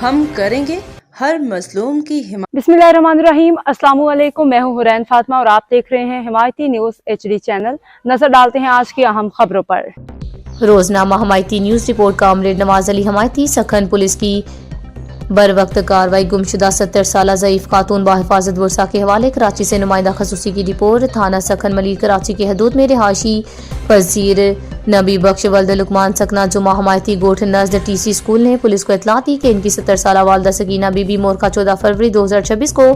ہم کریں گے ہر مظلوم کی حمایت۔ बिस्मिल्लाहिर्रहमानिर्रहीम। अस्सलाम वालेकुम। मैं हूं हुरैन फातिमा और आप देख रहे हैं हिमायती न्यूज HD चैनल। नजर डालते हैं आज की अहम खबरों पर। रोजनामा Hamayati news report comrade Nawaz Ali Hamayati सखन पुलिस की बर वक्त कार्रवाई गुमशुदा 70 साला ज़ईफ खातून बाहिफाजत बुरसा के हवाले। कराची से नुमाइंदा खसूसी की रिपोर्ट। थाना सखन मलिक कराची की हदूद में रिहायशी पजीर नबी बख्श वल्द लुकमान सकना जुमा हमायती गोठ नज़द TC स्कूल ने पुलिस को इतला दी कि इनकी 70 साला वालदा सकीना बीबी मोरखा 14 फरवरी 2026 को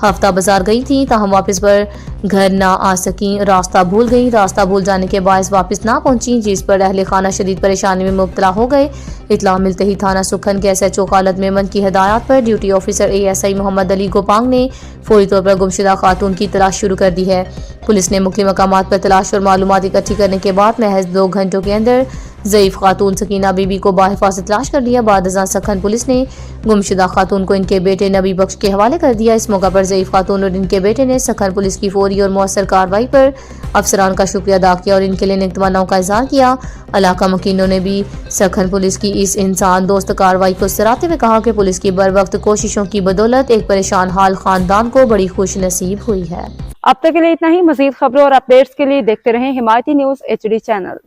हफ्ता बाजार गई थी, ताहम वापस पर घर ना आ सकी। रास्ता भूल गई। रास्ता भूल जाने के बायस वापस ना पहुंची, जिस पर अहले खाना शदीद परेशानी में मुब्तला हो गए। इतला मिलते ही थाना सुखन के SHO खालद मेमन की हिदायत पर duty officer ASI Mohammad Ali Gopang ने फौरी तौर पर गुमशुदा खातून की तलाश शुरू कर दी है। पुलिस ने मुख्तलिफ मकामात पर तलाश और मालूमात इकट्ठी करने के बाद महज 2 घंटों के अंदर ज़ईफ खातून सकीना बीबी को बाहिफाजत तलाश कर लिया। बाद अज़ां सखन पुलिस ने गुमशुदा खातून को इनके बेटे नबी बख्श के हवाले कर दिया। इस मौका पर ज़ईफ खातून और इनके बेटे ने सखन पुलिस की फौरी और मौसर कार्रवाई पर अफसरान का शुक्रिया अदा किया और इनके लिए नेक तमन्नाओं का इज़हार किया। इलाका मकीनों ने भी सखन पुलिस की इस इंसान दोस्त कार्रवाई को सराहते हुए कहा कि पुलिस की बर वक्त कोशिशों की बदौलत एक परेशान हाल खानदान को बड़ी खुश नसीब हुई है। अब तक के लिए इतना ही। मजीद खबरों और अपडेट्स के लिए देखते रहें हिमायती न्यूज HD चैनल।